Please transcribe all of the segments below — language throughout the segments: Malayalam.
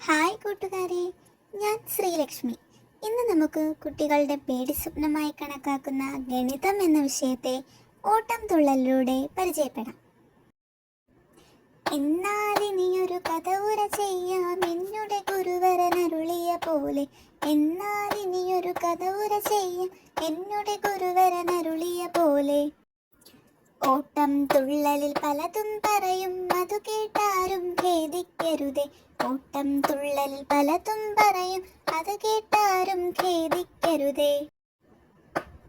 ഹായ് കൂട്ടുകാരെ, ഞാൻ ശ്രീലക്ഷ്മി. ഇന്ന് നമുക്ക് കുട്ടികളുടെ പേടി സ്വപ്നമായി കണക്കാക്കുന്ന ഗണിതം എന്ന വിഷയത്തെ ഓട്ടം തുള്ളലിലൂടെ പരിചയപ്പെടാം. എന്നാലിനിയൊരു കഥ ഉര ചെയ്യാം എന്നുടെ ഗുരുവരനരുളിയ പോലെ. എന്നാലിനിയൊരു കഥ ഉര ചെയ്യാം എന്നുടെ ഗുരുവരനരുളിയ പോലെ. ഓട്ടം തുള്ളലിൽ പലതും പറയും, അതു കേട്ടാരും ഖേദിക്കരുതേ. ഓട്ടം തുള്ളലിൽ പലതും പറയും, അത് കേട്ടാരും ഖേദിക്കരുതേ.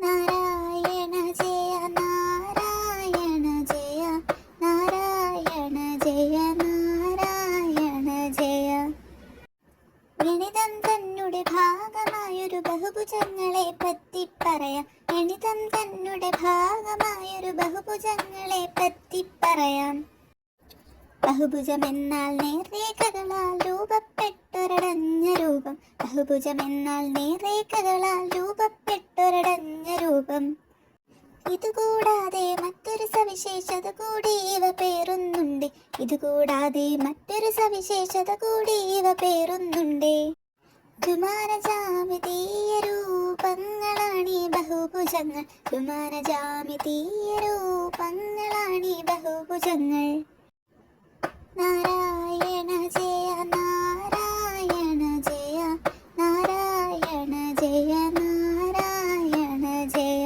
നാരായണ ജയ നാരായണ ജയ നാരായണ ജയ നാരായണ ജയ. ഗണിതം തന്നെ ഭാഗമായൊരു ബഹുഭുജങ്ങളെ പറ്റി പറയാം. ഗണിതം തന്നെ ഭാഗമായൊരു ബഹുഭുജങ്ങളെ പറ്റി പറയാം. ബഹുഭുജമെന്നാൽ നേർരേഖകളാൽ രൂപപ്പെട്ടൊരടഞ്ഞ രൂപം. ബഹുഭുജമെന്നാൽ നേർരേഖകളാൽ രൂപപ്പെട്ടൊരടഞ്ഞ രൂപം. ഇതുകൂടാതെ മറ്റൊരു സവിശേഷത കൂടി ഇവ പേറുന്നുണ്ട്. ഇതുകൂടാതെ മറ്റൊരു സവിശേഷത കൂടി ഇവ പേറുന്നുണ്ട്. ദ്വിമാനജാമിതീയ രൂപങ്ങളാണീ ബഹുഭുജങ്ങൾ. ദ്വിമാനജാമിതീയ രൂപങ്ങളാണീ ബഹുഭുജങ്ങൾ. നാരായണ ജയ നാരായണ ജയ നാരായണ ജയ നാരായണ ജയ.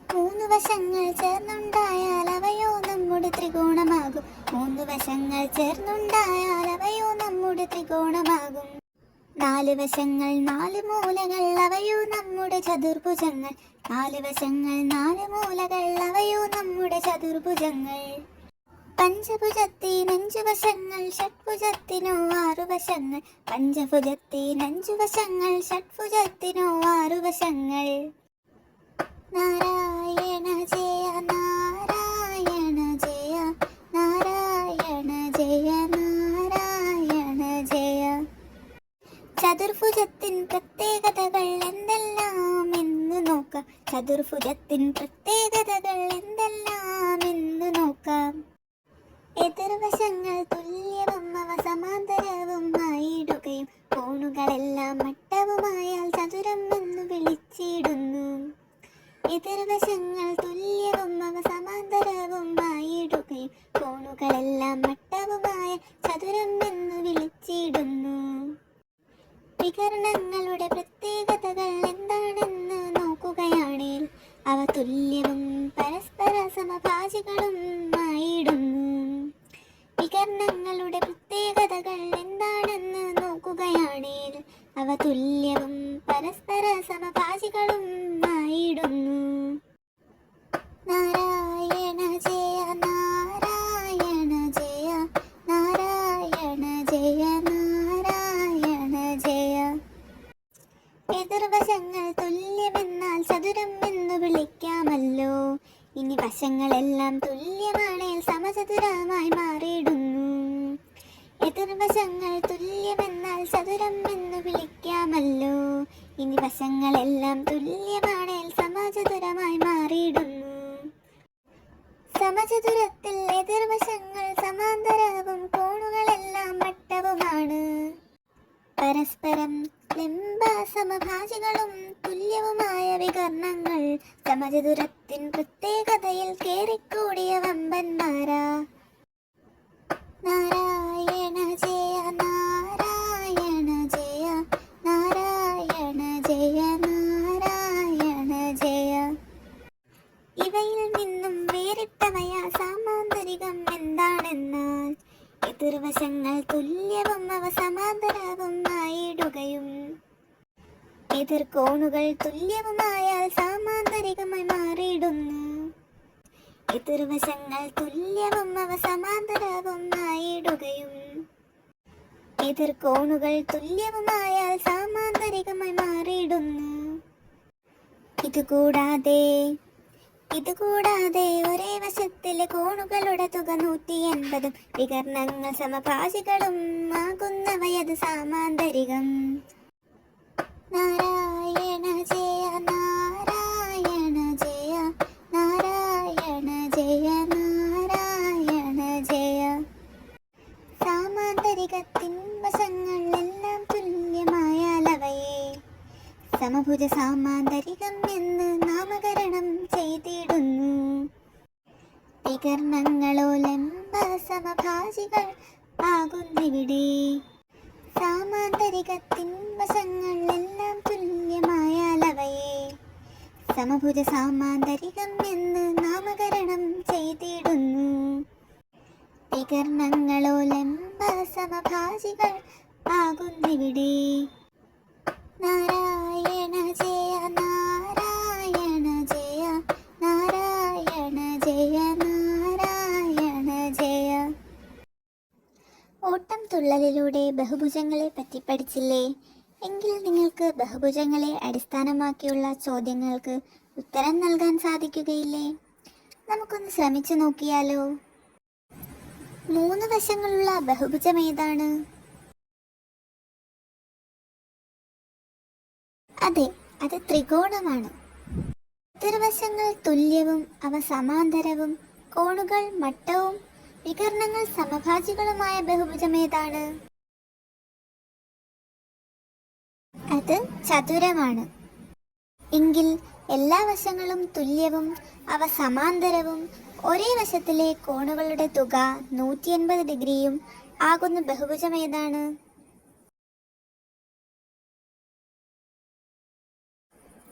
മൂന്നു വശങ്ങൾ ചേർന്നുണ്ടായാൽ അവയോ നമ്മുടെ ത്രികോണമാകും. മൂന്നു വശങ്ങൾ ചേർന്നുണ്ടായാൽ അവയോ നമ്മുടെ ത്രികോണമാകും. നാല് വശങ്ങൾ നാല് മൂലകൾ അവയോ നമ്മുടെ ചതുർഭുജങ്ങൾ. നാല് വശങ്ങൾ നാല് മൂലകൾ അവയോ നമ്മുടെ ചതുർഭുജങ്ങൾ. പഞ്ചഭുജത്തിനഞ്ചു വശങ്ങൾ ഷഡ്ഭുജത്തിനോ ആറു വശങ്ങൾ. പഞ്ചഭുജത്തിനഞ്ചു വശങ്ങൾ ഷഡ്ഭുജത്തിനോ ആറു വശങ്ങൾ. നാരായണ ജയ നാരായണ ജയ നാരായണ ജയ നാരായണ ജയ. ചതുർഭുജത്തിൻ പ്രത്യേകതകൾ എന്തെല്ലാം എന്ന് നോക്കാം. ചതുർഭുജത്തിൻ പ്രത്യേകതകൾ എന്തെല്ലാം എന്ന് നോക്കാം. എതിർവശങ്ങൾ തുല്യവും അവ സമാന്തരവും ആയിടുകയും കോണുകളെല്ലാം മട്ടവുമായാൽ ചതുരം എന്ന് വിളിച്ചിടുന്നു. എതിർവശങ്ങൾ തുല്യവും അവ സമാന്തരവും ആയിടുകയും കോണുകളെല്ലാം മട്ടവുമായ ചതുരം എന്ന് വിളിച്ചിടുന്നു. വികരണങ്ങളുടെ പ്രത്യേകതകൾ എന്താണെന്ന് നോക്കുകയാണെങ്കിൽ അവ തുല്യവും പരസ്പര സമഭാജികളും ആയിടുന്നു. വികരണങ്ങളുടെ പ്രത്യേകതകൾ എന്താണെന്ന് നോക്കുകയാണെങ്കിൽ അവ തുല്യവും പരസ്പര സമഭാജികളും ആയിടുന്നു. നാരായണ ജയ നാരായണ ജയ നാരായണ ജയ നാരായണ ജയ. എതിർവശങ്ങൾ തുല്യമെന്നാൽ ചതുരം എന്ന് വിളിക്കാമല്ലോ. ഇനി വശങ്ങളെല്ലാം തുല്യമാണെങ്കിൽ സമചതുരമായി മാറിയിടുന്നു. എതിർവശങ്ങൾ തുല്യമെന്നാൽ ചതുരം എന്ന് വിളിക്കാമല്ലോ. ഇനി വശങ്ങളെല്ലാം തുല്യമാണെങ്കിൽ സമചതുരമായി മാറിയിടുന്നു. സമചതുരത്തിൽ എതിർവശങ്ങൾ സമാന്തരവും കോണുകളെല്ലാം മട്ടവുമാണ്. പരസ്പരം ലംബ സമഭാജികളും തുല്യവുമായ വികരണങ്ങൾ സമചതുരത്തിൻ പ്രത്യേകതയിൽ കേറിക്കൂടിയ വമ്പന്മാരാ. നാരായണ ജയ നാരായണ ജയ നാരായണ ജയ നാരായണ ജയ. ഇവയിൽ നിന്നും വേറിട്ടവയാ സാമാന്തരികം എന്താണെന്നാൽ എതിർവശങ്ങൾ തുല്യവും അവ സമാന്തരവും ആയിടുകയും എതിർകോണുകൾ തുല്യവുമായാൽ സാമാന്തരികമായി മാറിയിടുന്നു. എതിർവശങ്ങൾ തുല്യവും അവ സമാന്തരവും ആയിടുകയും എതിർകോണുകൾ തുല്യവുമായാൽ സാമാന്തരികമായി മാറിയിടുന്നു. ഇതുകൂടാതെ ഒരേ വശത്തിലെ കോണുകളുടെ തുക 180 വികരണങ്ങൾ സമഭാജികളും ആകുന്നവയത് സാമാന്തരികം. നാരായണ ജയ നാരായണ ജയ നാരായണ ജയ നാരായണ ജയ. സാമാന്തരികത്തിൻ വശങ്ങൾ സമഭുജ സാമാന്തരികം എന്ന് നാമകരണം ചെയ്തിടുന്നു. വികർണങ്ങളോ ലംബ സമഭാജികൾ ആകുന്നിവിടെ. സാമാന്തരികത്തിൻ വശങ്ങൾ എല്ലാം തുല്യമായാലവയെ സമഭുജ സാമാന്തരികം എന്ന് നാമകരണം ചെയ്തിടുന്നു. വികർണങ്ങളോ ലംബ സമഭാജികൾ ആകുന്നിവിടെ. നാരായണ ജയ നാരായണ ജയ നാരായണ ജയ നാരായണ ജയ. ഓട്ടം തുള്ളലിലൂടെ ബഹുഭുജങ്ങളെ പറ്റി പഠിച്ചില്ലേ? എങ്കിൽ നിങ്ങൾക്ക് ബഹുഭുജങ്ങളെ അടിസ്ഥാനമാക്കിയുള്ള ചോദ്യങ്ങൾക്ക് ഉത്തരം നൽകാൻ സാധിക്കുകയില്ലേ? നമുക്കൊന്ന് ശ്രമിച്ചു നോക്കിയാലോ? 3 വശങ്ങളുള്ള ബഹുഭുജം ഏതാണ്? അതെ, അത് ത്രികോണമാണ്. എതിർവശങ്ങൾ തുല്യവും അവ സമാന്തരവും കോണുകൾ മട്ടവും വികർണങ്ങൾ സമഭാജികളുമായ ബഹുഭുജം ഏതാണ്? അത് ചതുരമാണ്. എങ്കിൽ എല്ലാ വശങ്ങളും തുല്യവും അവ സമാന്തരവും ഒരേ വശത്തിലെ കോണുകളുടെ തുക 180 ഡിഗ്രിയും ആകുന്ന ബഹുഭുജം ഏതാണ്?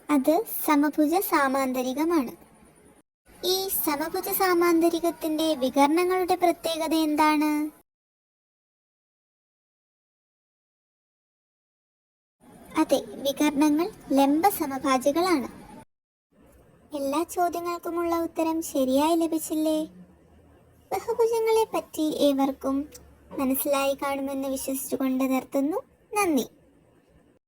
അത് സമഭുജ സാമാന്തരികമാണ്. ഈ സമഭുജ സാമാന്തരികത്തിന്റെ വികർണങ്ങളുടെ പ്രത്യേകത എന്താണ്? അതെ, വികർണങ്ങൾ ലംബ സമഭാജികളാണ്. എല്ലാ ചോദ്യങ്ങൾക്കുമുള്ള ഉത്തരം ശരിയായി ലഭിച്ചില്ലേ? ബഹുഭുജങ്ങളെ പറ്റി ഏവർക്കും മനസ്സിലായി കാണുമെന്ന് വിശ്വസിച്ചുകൊണ്ട് നിർത്തുന്നു. നന്ദി.